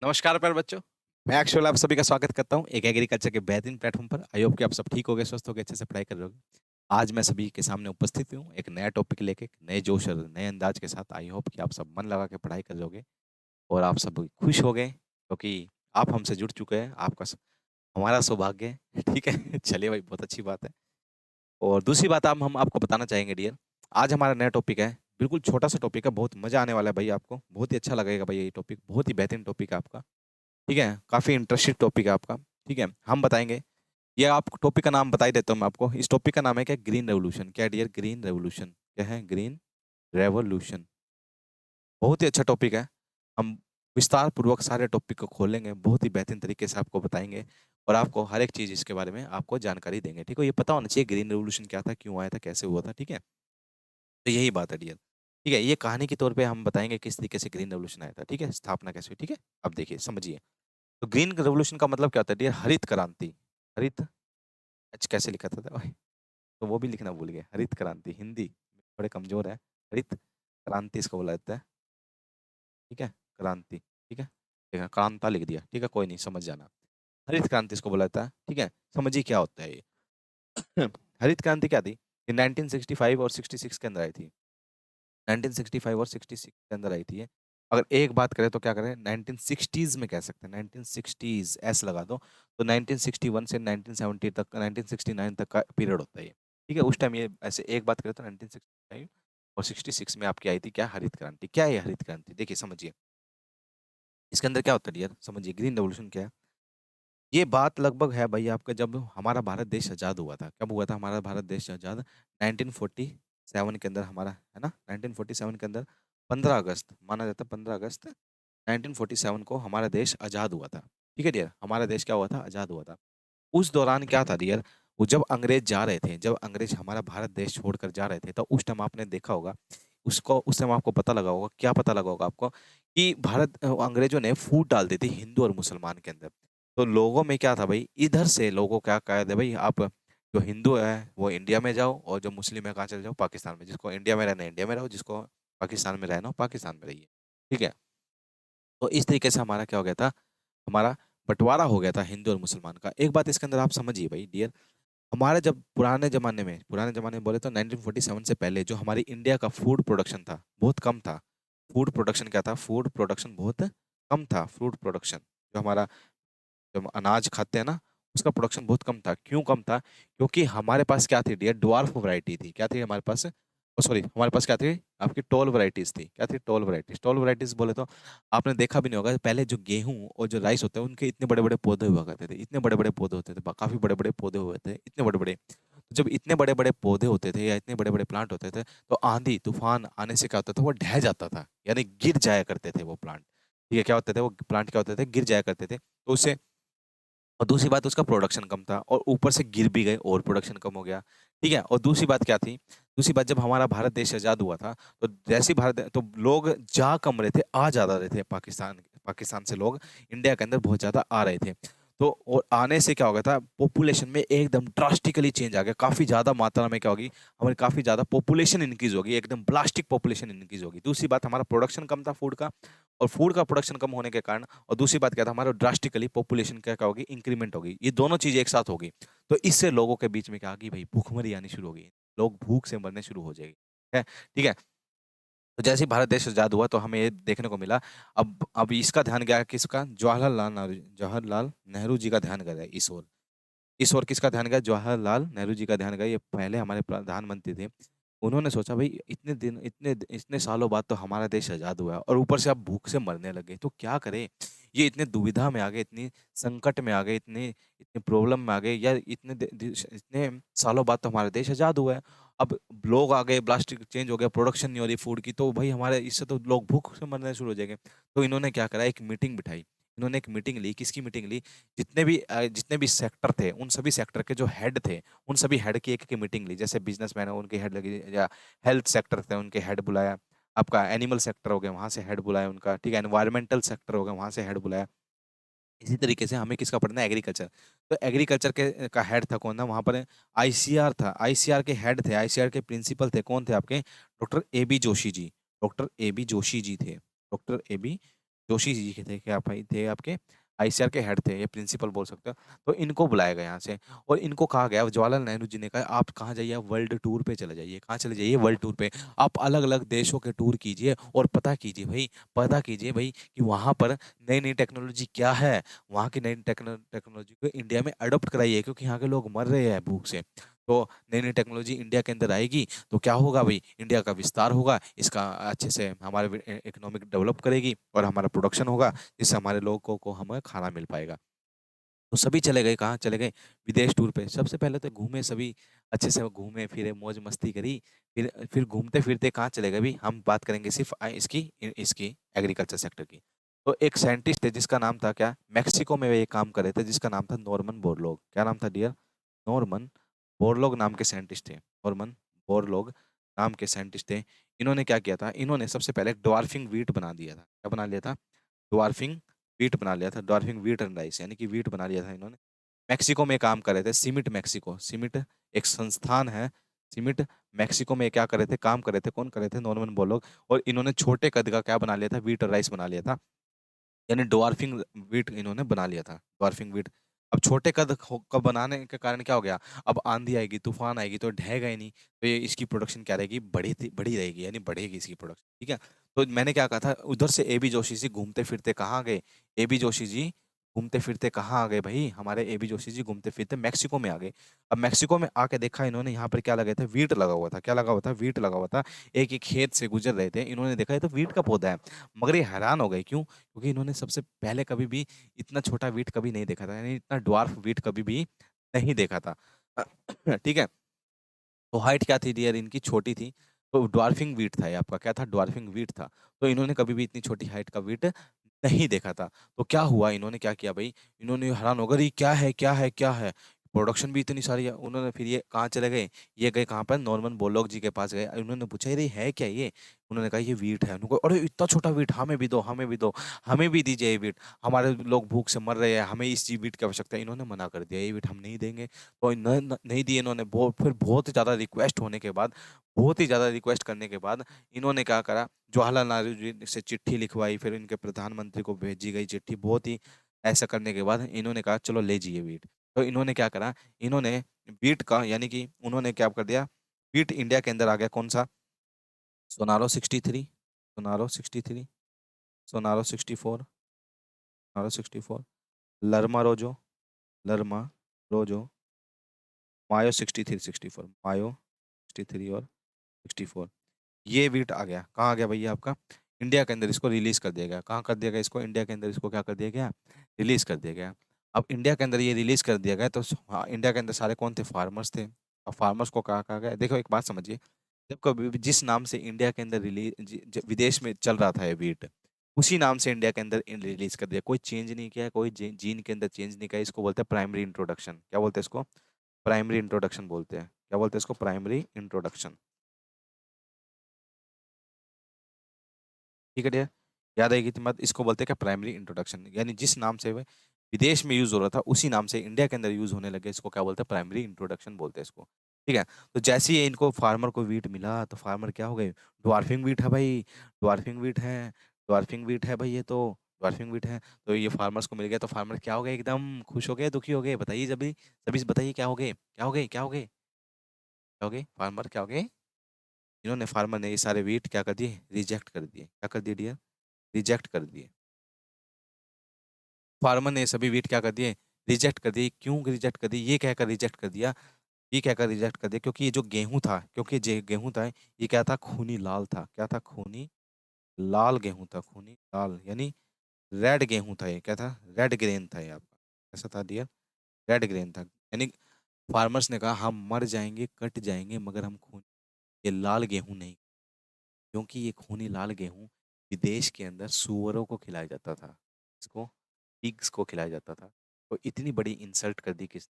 नमस्कार प्यारे बच्चों। मैं अक्षुल आप सभी का स्वागत करता हूँ एक एग्रीकल्चर के बेहतरीन प्लेटफॉर्म पर। आई होप कि आप सब ठीक होगे, स्वस्थ होगे, अच्छे से पढ़ाई कर रहे होगे। आज मैं सभी के सामने उपस्थित हूँ एक नया टॉपिक लेके, एक नए जोश और नए अंदाज के साथ। आई होप कि आप सब मन लगा के पढ़ाई कर रहे होगे और आप सब खुश हो गए क्योंकि आप हमसे जुड़ चुके हैं। हमारा सौभाग्य है। ठीक है। चलिए भाई, बहुत अच्छी बात है। और दूसरी बात हम आपको बताना चाहेंगे डियर, आज हमारा नया टॉपिक है। बिल्कुल छोटा सा टॉपिक है, बहुत मजा आने वाला है भाई। आपको बहुत ही अच्छा लगेगा भाई। ये टॉपिक बहुत ही बेहतरीन टॉपिक है आपका। ठीक है, काफ़ी इंटरेस्टिंग टॉपिक है आपका। ठीक है, हम बताएँगे। ये आप टॉपिक का नाम बता ही देता हूँ मैं आपको। इस टॉपिक का नाम है क्या? Green revolution. क्या डियर? Green revolution. क्या है? Green revolution. बहुत ही अच्छा टॉपिक है। हम विस्तार पूर्वक सारे टॉपिक को खोलेंगे, बहुत ही बेहतरीन तरीके से आपको बताएँगे और आपको हर एक चीज़ इसके बारे में आपको जानकारी देंगे। ठीक है? ये पता होना चाहिए ग्रीन रेवोल्यूशन क्या था, क्यों आया था, कैसे हुआ था, ठीक है? तो यही बात है डियर। ठीक है? ये कहानी के तौर पे हम बताएँगे किस तरीके से ग्रीन रेवोल्यूशन आया था, ठीक है? स्थापना कैसे हुई, ठीक है? अब देखिए, समझिए। तो ग्रीन रेवोल्यूशन का मतलब क्या होता है डियर? हरित क्रांति। हरित कैसे लिखा था ओए, तो वो भी लिखना भूल गए। हरित क्रांति, हिंदी थोड़े कमजोर है। हरित क्रांति इसको बोला जाता है। ठीक है, क्रांति। ठीक है, देखा क्रांता लिख दिया। ठीक है, कोई नहीं, समझ जाना। हरित क्रांति इसको बोला जाता है। ठीक है, समझिए क्या होता है ये। हरित क्रांति क्या थी? ये 1965 और 66 के अंदर आई थी। 1965 और 66 के अंदर आई थी ये। अगर एक बात करें तो क्या करें, 1960s में कह सकते हैं। 1960s एस लगा दो तो 1961 से 1970 तक, 1969 तक का पीरियड होता है ये। ठीक है, उस टाइम ये ऐसे एक बात करें तो 1965 और 66 में आपकी आई थी क्या? हरित क्रांति। क्या है ये हरित क्रांति? देखिए समझिए, इसके अंदर क्या होता है डियर, समझिए ग्रीन रेवोल्यूशन क्या है। ये बात लगभग है भाई आपका, जब हमारा भारत देश आज़ाद हुआ था। कब हुआ था हमारा भारत देश आज़ाद? 1947 के अंदर हमारा, है ना? 1947 के अंदर 15 अगस्त माना जाता है। 15 अगस्त 1947 को हमारा देश आज़ाद हुआ था। ठीक है डियर, हमारा देश क्या हुआ था? आज़ाद हुआ था। उस दौरान क्या था डियर, वो जब अंग्रेज जा रहे थे, जब अंग्रेज हमारा भारत देश छोड़कर जा रहे थे, तो उस टाइम आपने देखा होगा, उसको उस टाइम आपको पता लगा होगा, क्या पता लगा होगा आपको कि अंग्रेजों ने फूट डाल दी थी हिंदू और मुसलमान के अंदर। तो लोगों में क्या था भाई, इधर से लोगों क्या कहा था भाई, आप जो हिंदू है वो इंडिया में जाओ और जो मुस्लिम है कहाँ चले जाओ? पाकिस्तान में। जिसको इंडिया में रहना है इंडिया में रहो, जिसको पाकिस्तान में रहना हो पाकिस्तान में रहिए। ठीक है, तो इस तरीके से हमारा क्या हो गया था, हमारा बंटवारा हो गया था हिंदू और मुसलमान का। एक बात इसके अंदर आप समझिए भाई डियर, हमारे जब पुराने ज़माने में बोले तो 1947 से पहले जो हमारी इंडिया का फूड प्रोडक्शन था, बहुत कम था। फूड प्रोडक्शन क्या था? फूड प्रोडक्शन बहुत कम था। फूड प्रोडक्शन जो हमारा, जो हम अनाज खाते हैं ना, उसका प्रोडक्शन बहुत कम था। क्यों कम था? क्योंकि हमारे पास क्या थी डियर? ड्वार्फ वैरायटी थी। क्या थी हमारे पास? सॉरी, हमारे पास क्या थी? आपकी टॉल वैराइटीज थी। क्या थी? Toll varieties. टॉल वैराइटीज बोले तो आपने देखा भी नहीं होगा, पहले जो गेहूं और जो राइस होते हैं उनके इतने बड़े बड़े पौधे हुआ करते थे। इतने बड़े बड़े पौधे होते थे, काफी बड़े बड़े पौधे हुए थे, इतने बड़े बड़े। तो जब इतने बड़े बड़े पौधे होते थे या इतने बड़े बड़े प्लांट होते थे, तो आंधी तूफान आने से क्या होता था? वो ढह जाता था, यानी गिर जाया करते थे वो प्लांट। ठीक है, क्या होते थे वो प्लांट? क्या होते थे? गिर जाया करते थे। तो उससे, और दूसरी बात उसका प्रोडक्शन कम था और ऊपर से गिर भी गए और प्रोडक्शन कम हो गया। ठीक है, और दूसरी बात क्या थी? दूसरी बात, जब हमारा भारत देश आज़ाद हुआ था, तो जैसे ही तो लोग जा कम रहे थे, आ ज़्यादा रहे थे। पाकिस्तान पाकिस्तान से लोग इंडिया के अंदर बहुत ज़्यादा आ रहे थे। तो और आने से क्या हो गया था, पॉपुलेशन में एकदम ड्रास्टिकली चेंज आ गया। काफ़ी ज़्यादा मात्रा में क्या होगी, हमारी काफ़ी ज़्यादा पॉपुलेशन इंक्रीज होगी, एकदम ब्लास्टिक पॉपुलेशन इंक्रीज होगी। दूसरी बात, हमारा प्रोडक्शन कम था फूड का, और फूड का प्रोडक्शन कम होने के कारण, और दूसरी बात क्या था, हमारा ड्रास्टिकली पॉपुलेशन क्या क्या होगी? इंक्रीमेंट होगी। ये दोनों चीजें एक साथ होगी, तो इससे लोगों के बीच में क्या होगी भाई? भूखमरी आनी शुरू होगी। लोग भूख से मरने शुरू हो जाएगी। है, ठीक है। तो जैसे ही भारत देश आजाद हुआ तो हमें ये देखने को मिला, अब इसका ध्यान गया किसका? जवाहरलाल नेहरू जी का ध्यान गया इस ओर किसका ध्यान गया? जवाहरलाल नेहरू जी का ध्यान गया। ये पहले हमारे प्रधानमंत्री थे। उन्होंने सोचा भाई, इतने सालों बाद तो हमारा देश आजाद हुआ है और ऊपर से अब भूख से मरने लगे, तो क्या करें? ये इतने दुविधा में आ गए, इतनी संकट में आ गए, इतने इतने प्रॉब्लम में आ गए यार। इतने सालों बाद तो हमारा देश आजाद हुआ है। अब लोग आ गए, प्लास्टिक चेंज हो गया, प्रोडक्शन नहीं हो रही फूड की, तो भाई हमारे इससे तो लोग भूख से मरने शुरू हो जाएंगे। तो इन्होंने क्या करा, एक मीटिंग बिठाई। इन्होंने एक मीटिंग ली। किसकी मीटिंग ली? जितने भी सेक्टर थे, उन सभी सेक्टर के जो हेड थे, उन सभी हेड की एक मीटिंग ली। जैसे बिजनेसमैन है उनके हेड लगी, या हेल्थ सेक्टर थे उनके हेड बुलाया, आपका एनिमल सेक्टर हो गया वहां से हेड बुलाया उनका, ठीक है, एनवायरमेंटल सेक्टर हो गया वहां से हेड बुलाया। इसी तरीके से हमें किसका पढ़ना है? एग्रीकल्चर। तो एग्रीकल्चर के का हेड था कौन? था वहां पर? आईसीआर था। आईसीआर के हेड थे, आईसीआर के प्रिंसिपल थे कौन थे आपके? Doctor A B Joshi ji. Doctor A B Joshi ji थे। Doctor A B Joshi ji के थे, क्या भाई थे आपके आईसीआर के हेड थे, ये प्रिंसिपल बोल सकते हो। तो इनको बुलाया गया यहाँ से और इनको कहा गया, जवाहरलाल नेहरू जी ने कहा आप कहाँ जाइए, आप वर्ल्ड टूर पे चले जाइए। कहाँ चले जाइए? वर्ल्ड टूर पे। आप अलग अलग देशों के टूर कीजिए और पता कीजिए भाई, पता कीजिए भाई कि वहाँ पर नई नई टेक्नोलॉजी क्या है। वहाँ की नई टेक्नोलॉजी को इंडिया में अडॉप्ट कराइए, क्योंकि यहाँ के लोग मर रहे हैं भूख से। तो नई नई टेक्नोलॉजी इंडिया के अंदर आएगी तो क्या होगा भाई, इंडिया का विस्तार होगा, इसका अच्छे से हमारे इकोनॉमिक डेवलप करेगी और हमारा प्रोडक्शन होगा, जिससे हमारे लोगों को हमें खाना मिल पाएगा। तो सभी चले गए, कहाँ चले गए? विदेश टूर पे। सबसे पहले तो घूमे सभी, अच्छे से घूमे फिरे, मौज मस्ती करी। फिर घूमते फिरते कहाँ चले गए भी, हम बात करेंगे सिर्फ इसकी एग्रीकल्चर सेक्टर की। तो एक साइंटिस्ट थे जिसका नाम था क्या, मैक्सिको में वे ये काम कर रहे थे, जिसका नाम था नॉर्मन बोरलॉग। क्या नाम था डियर? नॉर्मन बोरलॉग नाम के साइंटिस्ट थे। नॉर्मन बोरलॉग नाम के साइंटिस्ट थे। इन्होंने क्या किया था, इन्होंने सबसे पहले ड्वार्फिंग वीट बना दिया था। क्या बना लिया था? ड्वार्फिंग वीट बना लिया था। ड्वार्फिंग वीट एंड राइस, यानी कि वीट बना लिया था इन्होंने। मैक्सिको में काम कर रहे थे, सीमिट मैक्सिको, सीमिट एक संस्थान है। सीमिट मैक्सिको में क्या कर रहे थे, काम कर रहे थे, कौन कर रहे थे? Norman Borlaug. और इन्होंने छोटे कद का क्या बना लिया था, वीट और राइस बना लिया था, यानी ड्वार्फिंग वीट इन्होंने बना लिया था। Dwarfing wheat. अब छोटे का बनाने के कारण क्या हो गया, अब आंधी आएगी, तूफान आएगी तो ढहेगा ही नहीं, तो ये इसकी प्रोडक्शन क्या रहेगी, बड़ी रहेगी, यानी बढ़ेगी इसकी प्रोडक्शन। ठीक है। तो मैंने क्या कहा था, उधर से एबी जोशी जी घूमते फिरते कहाँ गए? एबी जोशी जी घूमते फिरते कहाँ आ गए भाई, हमारे एबी जोशी जी घूमते फिरते मैक्सिको में आ गए। अब मैक्सिको में आके देखा इन्होंने, यहाँ पर क्या लगा था, वीट लगा हुआ था। क्या लगा हुआ था? वीट लगा हुआ था। एक एक खेत से गुजर रहे थे, इन्होंने देखा ये तो वीट का पौधा है। मगर ये हैरान हो गए, क्यों? क्योंकि इन्होंने सबसे पहले कभी भी इतना छोटा वीट कभी नहीं देखा था, यानी इतना ड्वार्फ वीट कभी भी नहीं देखा था। ठीक है। तो हाइट क्या थी डियर इनकी, छोटी थी। तो ड्वार्फिंग वीट था ये आपका, क्या था? ड्वार्फिंग वीट था। तो इन्होंने कभी भी इतनी छोटी हाइट का वीट नहीं देखा था। तो क्या हुआ, इन्होंने क्या किया भाई, इन्होंने हैरान हो गए, ये क्या है, क्या है, क्या है, प्रोडक्शन भी इतनी सारी है। उन्होंने फिर ये कहाँ चले गए, ये गए कहाँ पर, नॉर्मन बोरलॉग जी के पास गए। उन्होंने पूछा ये है क्या ये? उन्होंने कहा ये वीट है। उनको अरे इतना छोटा वीट, हमें भी दो, हमें भी दो, हमें भी दीजिए ये वीट, हमारे लोग भूख से मर रहे हैं, हमें इस वीट की आवश्यकता है। इन्होंने मना कर दिया, ये वीट हम नहीं देंगे। तो नहीं दिए इन्होंने। फिर बहुत ज़्यादा रिक्वेस्ट होने के बाद, बहुत ही ज़्यादा रिक्वेस्ट करने के बाद इन्होंने क्या करा, जवाहरलाल नेहरू जी से चिट्ठी लिखवाई, फिर इनके प्रधानमंत्री को भेजी गई चिट्ठी। बहुत ही ऐसा करने के बाद इन्होंने कहा चलो ले जाइए वीट। तो इन्होंने क्या करा, इन्होंने वीट का, यानी कि उन्होंने क्या कर दिया, वीट इंडिया के अंदर आ गया कौन सा, सोनारो 63, सोनारो 63, सोनारो 64, सोनारो 64, लर्मा रोजो, लर्मा रोजो, मायो 63, 64, मायो 63 और 64, ये वीट आ गया। कहाँ आ गया भैया आपका? इंडिया के अंदर इसको रिलीज कर दिया गया। कहाँ कर दिया गया इसको? इंडिया के अंदर इसको क्या कर दिया गया? रिलीज कर दिया गया। अब इंडिया के अंदर ये रिलीज कर दिया गया तो हाँ, इंडिया के अंदर सारे कौन थे? फार्मर्स थे। अब फार्मर्स को कहा कहा गया, देखो एक बात समझिए, जब कभी भी जिस नाम से इंडिया के अंदर विदेश में चल रहा था ये वीट, उसी नाम से इंडिया के अंदर रिलीज कर दिया। कोई चेंज नहीं किया, कोई जीन के अंदर चेंज नहीं किया। इसको बोलते हैं प्राइमरी इंट्रोडक्शन। क्या बोलते हैं इसको? प्राइमरी इंट्रोडक्शन बोलते हैं। क्या बोलते हैं इसको? Primary introduction. ठीक है डियर, याद आएगी तुम्हें? इसको बोलते हैं क्या? Primary introduction. यानी जिस नाम से वह विदेश में यूज हो रहा था, उसी नाम से इंडिया के अंदर यूज होने लगे, इसको क्या बोलते हैं? प्राइमरी इंट्रोडक्शन बोलते हैं इसको। ठीक है। तो जैसे ही इनको फार्मर को वीट मिला तो फार्मर क्या हो गए, ड्वार्फिंग वीट है भाई, ड्वार्फिंग वीट है, ड्वार्फिंग वीट है भाई, ये तो ड्वार्फिंग वीट है। तो ये फार्मर्स को मिल गया, तो फार्मर क्या हो गए, एकदम खुश हो गए, दुखी हो गए? बताइए जब भी, सभी बताइए क्या हो गए, क्या हो गए, क्या हो गए, क्या हो गए? फार्मर क्या हो गए? इन्होंने, फार्मर ने ये सारे वीट क्या कर दिए, रिजेक्ट कर दिए। क्या कर दिए डियर? रिजेक्ट कर दिए। फार्मर ने सभी वीट क्या कर दिए, रिजेक्ट कर दिए। क्यों रिजेक्ट कर दिए, ये कहकर रिजेक्ट कर दिया, ये कहकर रिजेक्ट कर दिया, क्योंकि ये जो गेहूं था, क्योंकि जो गेहूं था ये क्या था, खूनी लाल था। क्या था? खूनी लाल गेहूं था, खूनी लाल, यानी रेड गेहूं था ये। क्या था? रेड ग्रेन था ये आपका। ऐसा था डियर, रेड ग्रेन था। यानी फार्मर्स ने कहा हम मर जाएंगे, कट जाएंगे, मगर हम खून ये लाल गेहूं नहीं, क्योंकि ये खूनी लाल गेहूं विदेश के अंदर सुअरों को खिलाया जाता था। इसको पिग्स को खिलाया जाता था। तो इतनी बड़ी इंसल्ट कर दी किस,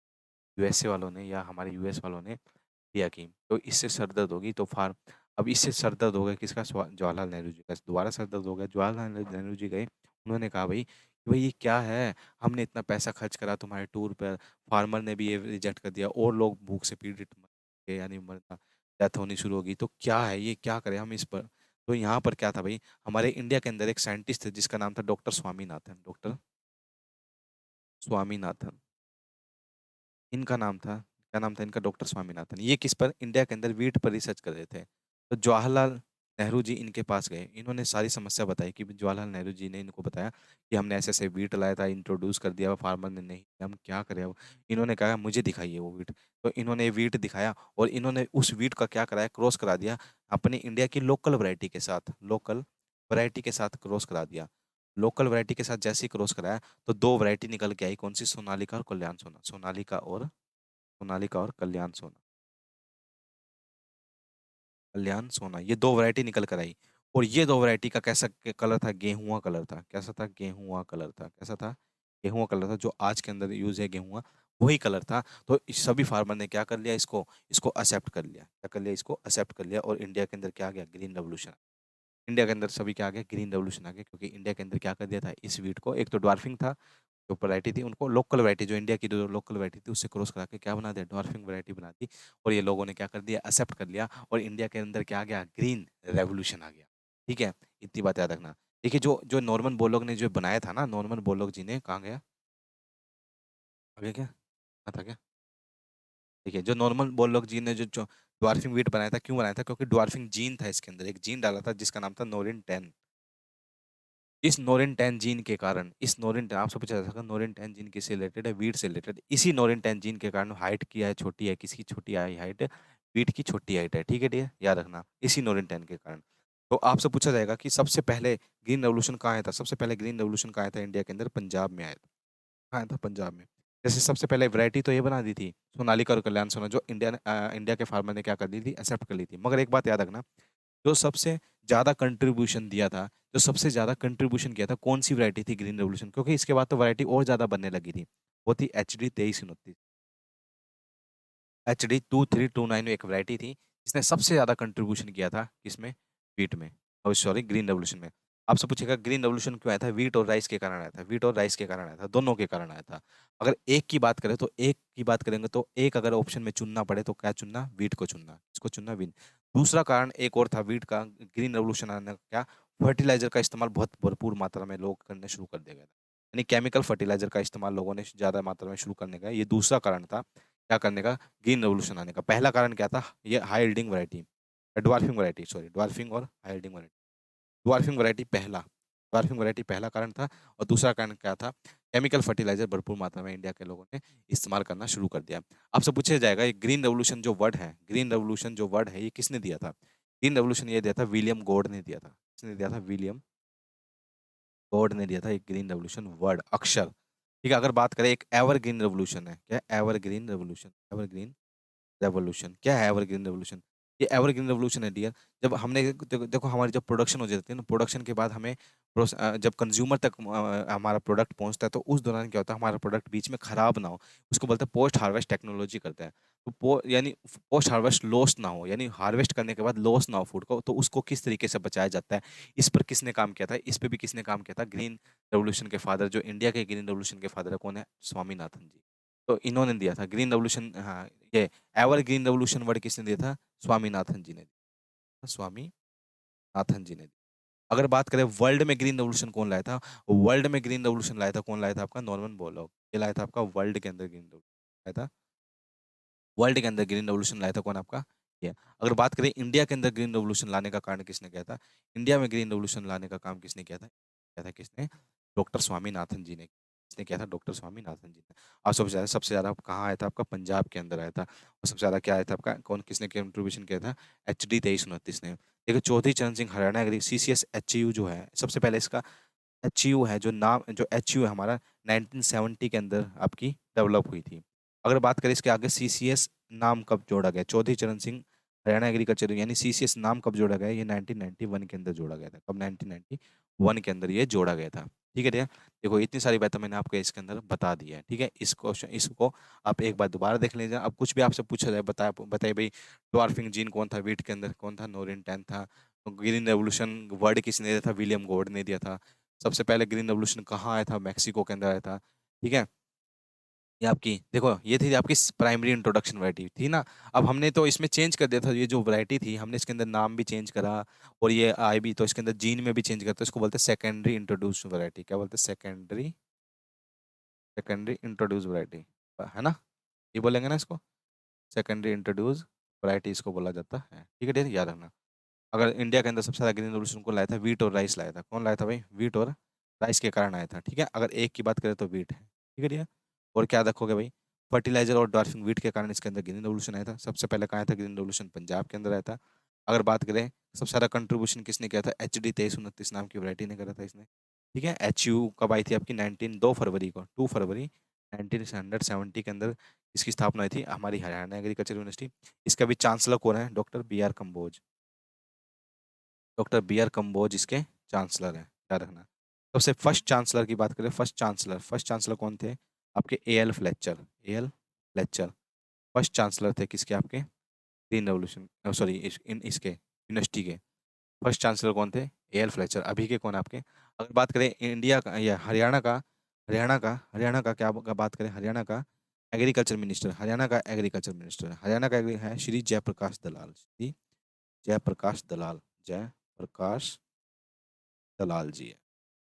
यूएसए वालों ने, या हमारे यूएस वालों ने किया की। तो इससे सरदर्द होगी तो फार्म, अब इससे सरदर्द हो गया किसका? जवाहरलाल नेहरू जी का दोबारा सरदर्द हो गया। जवाहरलाल नेहरू जी गए, उन्होंने कहा भाई कि भाई ये क्या है, हमने इतना पैसा खर्च करा तुम्हारे टूर पर, फार्मर ने भी ये रिजेक्ट कर दिया, और लोग भूख से पीड़ित मर गए, यानी मरना, डेथ होनी शुरू होगी, तो क्या है ये, क्या करें हम इस पर? तो यहाँ पर क्या था भाई, हमारे इंडिया के अंदर एक साइंटिस्ट थे जिसका नाम था डॉक्टर स्वामीनाथन, डॉक्टर स्वामीनाथन इनका नाम था। क्या नाम था इनका? डॉक्टर स्वामीनाथन। ये किस पर? इंडिया के अंदर वीट पर रिसर्च कर रहे थे। तो जवाहरलाल नेहरू जी इनके पास गए, इन्होंने सारी समस्या बताई कि जवाहरलाल नेहरू जी ने इनको बताया कि हमने ऐसे ऐसे वीट लाया था, इंट्रोड्यूस कर दिया, फार्मर ने नहीं, हम क्या करें अब। इन्होंने कहा मुझे दिखाइए वो वीट। तो इन्होंने वीट दिखाया और इन्होंने उस वीट का क्या कराया, क्रॉस करा दिया अपने इंडिया की लोकल वैरायटी के साथ, लोकल वैरायटी के साथ क्रॉस करा दिया। लोकल वैरायटी के साथ जैसे ही क्रॉस कराया तो दो वैरायटी निकल के आई, कौन सी? सोनालिका और कल्याण सोना। सोनालिका और कल्याण सोना, कल्याण सोना, ये दो वैरायटी निकल कर आई। और ये दो वैरायटी का कैसा कलर था? गेहुआ कलर था। कैसा था? गेहुआ कलर था। कैसा था? गेहुआ कलर था, जो आज के अंदर यूज है गेहुआ, वही कलर था। तो इस सभी फार्मर ने क्या कर लिया, इसको इसको एक्सेप्ट कर लिया। क्या कर लिया? इसको एक्सेप्ट कर लिया। और इंडिया के अंदर क्या आ गया? Green revolution. इंडिया के अंदर सभी क्या आ गया? ग्रीन रेवोल्यूशन आ गया। क्योंकि इंडिया के अंदर क्या कर दिया था, इस वीट को, एक तो ड्वार्फिंग था जो वैरायटी थी, उनको लोकल वैरायटी, जो इंडिया की जो लोकल वैरायटी थी उससे क्रॉस करा के क्या बना दिया? डॉर्फिंग वैरायटी बना दी। और ये लोगों ने क्या कर दिया? एक्सेप्ट कर लिया। और इंडिया के अंदर क्या आ गया? ग्रीन रेवोल्यूशन आ गया। ठीक है, इतनी बात याद रखना। देखिए, जो जो नॉर्मन बोरलॉग ने जो बनाया था ना, नॉर्मन बोरलॉग जी ने, कहाँ गया? आगे क्या कहा था क्या? देखिए, जो नॉर्मन बोरलॉग जी ने जो ड्वार्फिंग वीट बनाया था, क्यों बनाया था? क्योंकि ड्वार्फिंग जीन था इसके अंदर, एक जीन डाला था जिसका नाम था नोरिन 10। इस नोरिन 10 जीन के कारण, इस नोरिन 10, आपसे पूछा जा सकता है नोरिन 10 जीन किससे रिलेटेड है? वीट से रिलेटेड। इसी नोरिन 10 जीन के कारण हाइट की है छोटी है, किसकी छोटी है हाइट? वीट की छोटी हाइट है। ठीक है डियर, याद रखना, इसी नोरिन 10 के कारण। तो आपसे पूछा जाएगा कि सबसे पहले ग्रीन रेवोल्यूशन कहाँ आया था? सबसे पहले ग्रीन रेवोल्यूशन कहाँ आया था इंडिया के अंदर? पंजाब में आया था। कहाँ आया था? पंजाब में। जैसे सबसे पहले वैरायटी तो ये बना दी थी सोनालिका और कल्याण सोना, जो इंडिया के फार्मर ने क्या कर दी थी? एक्सेप्ट कर ली थी। मगर एक बात याद रखना, जो सबसे ज्यादा कंट्रीब्यूशन दिया था, जो सबसे ज्यादा कंट्रीब्यूशन किया था, कौन सी वैरायटी थी ग्रीन रेवोल्यूशन? क्योंकि इसके बाद तो वैरायटी और ज्यादा बनने लगी थी। वो थी HD 2329। HD 2329 एक वैरायटी थी जिसने सबसे ज्यादा कंट्रीब्यूशन किया था किसमें? वीट में। और सॉरी, ग्रीन रेवोल्यूशन में। आपसे पूछेगा ग्रीन रेवोल्यूशन क्यों आया था? वीट और राइस के कारण आया था। वीट और राइस के कारण आया था, दोनों के कारण आया था। अगर एक की बात करें तो एक की बात करेंगे तो एक अगर ऑप्शन में चुनना पड़े तो क्या चुनना? वीट को चुनना। इसको चुनना, वीट। दूसरा कारण एक और था वीट का ग्रीन रेवोल्यूशन आने का, क्या? फर्टिलाइजर का इस्तेमाल बहुत भरपूर मात्रा में लोग करने शुरू कर दिया गया था। यानी केमिकल फर्टिलाइजर का इस्तेमाल लोगों ने ज्यादा मात्रा में शुरू करने का, ये दूसरा कारण था क्या करने का? ग्रीन रेवोल्यूशन आने का। पहला कारण क्या था? ये high yielding variety, dwarfing variety, sorry, dwarfing और high yielding variety. Dwarfing variety पहला, ड्वार्फिंग वैरायटी पहला कारण था। और दूसरा कारण क्या था? केमिकल फर्टिलाइजर भरपूर मात्रा में इंडिया के लोगों ने इस्तेमाल करना शुरू कर दिया। आपसे पूछा जाएगा ये ग्रीन रेवोल्यूशन जो वर्ड है, ग्रीन रेवोल्यूशन जो वर्ड है, ये किसने दिया था? ग्रीन रेवोल्यूशन ये दिया था विलियम गॉड ने दिया था। किसने दिया था? विलियम गॉड ने दिया था एक ग्रीन रेवोल्यूशन वर्ड, अक्षर। ठीक है, अगर बात करें, एक एवरग्रीन रेवोल्यूशन है। क्या? Evergreen revolution. एवरग्रीन रेवोल्यूशन क्या है? एवरग्रीन रेवोल्यूशन, ये एवरग्रीन रेवोल्यूशन है डियर। जब हमने देखो हमारी जब प्रोडक्शन हो जाती है ना, प्रोडक्शन के बाद हमें जब कंज्यूमर तक हमारा प्रोडक्ट पहुंचता है, तो उस दौरान क्या होता है, हमारा प्रोडक्ट बीच में खराब ना हो, उसको बोलते हैं पोस्ट हार्वेस्ट टेक्नोलॉजी करते हैं। तो यानी पोस्ट हार्वेस्ट लॉस ना हो, यानी हार्वेस्ट करने के बाद लॉस ना हो फूड को, तो उसको किस तरीके से बचाया जाता है, इस पर किसने काम किया था? इस पे भी किसने काम किया था? ग्रीन रेवोल्यूशन के फादर, जो इंडिया के ग्रीन रेवोल्यूशन के फादर है, कौन है? स्वामीनाथन जी। तो इन्होंने दिया था ग्रीन रेवोल्यूशन। हाँ, ये एवर ग्रीन रेवोल्यूशन वर्ड किसने दिया था? स्वामीनाथन जी ने दिया था। स्वामीनाथन जी ने दिया। अगर बात करें वर्ल्ड में ग्रीन रेवोल्यूशन कौन लाया था, वर्ल्ड में ग्रीन रेवोल्यूशन लाया था, कौन लाया था? आपका नॉर्मन बोरलॉग। ये लाया था आपका वर्ल्ड के अंदर ग्रीन रेवोल्यूशन लाया था। वर्ल्ड के अंदर ग्रीन रेवोल्यूशन लाया था कौन? आपका ये। अगर बात करें इंडिया के अंदर ग्रीन रेवोल्यूशन लाने का कारण किसने किया था? इंडिया में ग्रीन रेवोल्यूशन लाने का काम किसने किया था किसने? डॉक्टर स्वामीनाथन जी ने। किसने किया था? डॉक्टर स्वामीनाथन जी ने। और सबसे ज्यादा कहाँ आया था? आपका पंजाब के अंदर आया था। और सबसे ज्यादा क्या आया था आपका? कौन किसने कंट्रीब्यूशन किया था? HD 2329 ने। देखो, चौधरी चरण सिंह हरियाणा एग्री CCSHU जो है, सबसे पहले इसका HU है, जो नाम, जो HU है हमारा, 1970 के अंदर आपकी डेवलप हुई थी। अगर बात करें इसके आगे CCS नाम कब जोड़ा गया, चौधरी चरण सिंह हरियाणा एग्रीकल्चर, यानी CCS नाम कब जोड़ा गया? ये 1991 के अंदर जोड़ा गया था। कब? 1991 के अंदर ये जोड़ा गया था। ठीक है भैया, देखो इतनी सारी बातें मैंने आपको इसके अंदर बता दी है। ठीक है, इस क्वेश्चन इसको आप एक बार दोबारा देख लीजिए। अब कुछ भी आपसे पूछा जाए, बताइए भाई, डॉर्फिंग जीन कौन था वीट के अंदर? कौन था? नोरिन 10 था। ग्रीन रेवोल्यूशन वर्ड किसने दिया था? विलियम गॉड ने दिया था। सबसे पहले ग्रीन रेवोल्यूशन कहाँ आया था? मैक्सिको के अंदर आया था। ठीक है, ये आपकी देखो, ये थी आपकी प्राइमरी इंट्रोडक्शन वैरायटी थी ना। अब हमने तो इसमें चेंज कर दिया था, ये जो वैरायटी थी हमने इसके अंदर नाम भी चेंज करा, और ये आई भी तो इसके अंदर जीन में भी चेंज करते हैं, इसको बोलते हैं सेकेंडरी इंट्रोड्यूस वैरायटी। क्या बोलते हैं? सेकेंडरी, सेकेंडरी इंट्रोड्यूस वैरायटी, है ना? ये बोलेंगे ना इसको, सेकेंडरी इंट्रोड्यूस वैरायटी इसको बोला जाता है। ठीक है, याद रखना। अगर इंडिया के अंदर सबसे ज़्यादा ग्रीन रेवोल्यूशन को लाया था, वीट और राइस लाया था। कौन लाया था भाई? वीट और राइस के कारण आया था। ठीक है, अगर एक की बात करें तो वीट है। ठीक है भैया। और क्या रखोगे भाई? फर्टिलाइजर और ड्वार्फिंग वीट के कारण इसके अंदर ग्रीन रेवोल्यूशन आया था। सबसे पहले कहाँ आया था ग्रीन रेवोल्यूशन? पंजाब के अंदर आया था। अगर बात करें सबसे सारा कंट्रीब्यूशन किसने किया था? HD 2329 नाम की वैरायटी ने करा था इसने। ठीक है। HU कब आई थी आपकी? 2 फरवरी को, 2 फरवरी 1970 के अंदर इसकी स्थापना हुई थी, हमारी हरियाणा एग्रीकल्चर यूनिवर्सिटी। इसका भी चांसलर कौन है? Doctor BR Kamboj. Doctor BR Kamboj इसके चांसलर हैं, याद रखना। सबसे फर्स्ट चांसलर की बात करें, फर्स्ट चांसलर कौन थे? आपके A L Fletcher, A L Fletcher first chancellor थे किसके? आपके ग्रीन रेवोल्यूशन, सॉरी, इसके यूनिवर्सिटी के फर्स्ट चांसलर कौन थे? A L Fletcher. अभी के कौन है आपके? अगर बात करें इंडिया का या हरियाणा का क्या बात करें? हरियाणा का एग्रीकल्चर मिनिस्टर, हरियाणा का है श्री जयप्रकाश दलाल, श्री जयप्रकाश दलाल, जयप्रकाश दलाल जी है।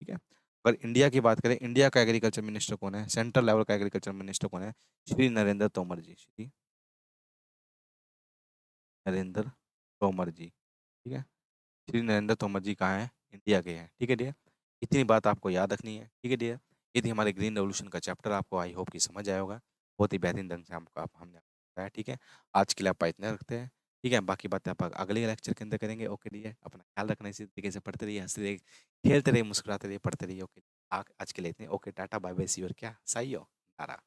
ठीक है। अगर इंडिया की बात करें, इंडिया का एग्रीकल्चर मिनिस्टर कौन है? सेंट्रल लेवल का एग्रीकल्चर मिनिस्टर कौन है? श्री नरेंद्र तोमर जी, श्री नरेंद्र तोमर जी। ठीक है। श्री नरेंद्र तोमर जी कहाँ हैं? इंडिया के हैं। ठीक है डियर, इतनी बात आपको याद रखनी है। ठीक है डियर, ये थी हमारे ग्रीन रेवोल्यूशन का चैप्टर, आपको आई होप कि समझ आया होगा। बहुत ही बेहतरीन ढंग से हमको हमने बताया। ठीक है, आज के लिए आप इतना रखते हैं। ठीक है, बाकी बातें आप अगले लेक्चर के अंदर करेंगे। ओके डियर, अपना ख्याल रखना, इसी तरीके से पढ़ते रहिए, हंसते रहिए, खेलते रहिए, मुस्कुराते रहिए, पढ़ते रहिए। ओके, आज के लिए इतने। ओके, टाटा बाय बाय, सी और क्या, सही हो तारा।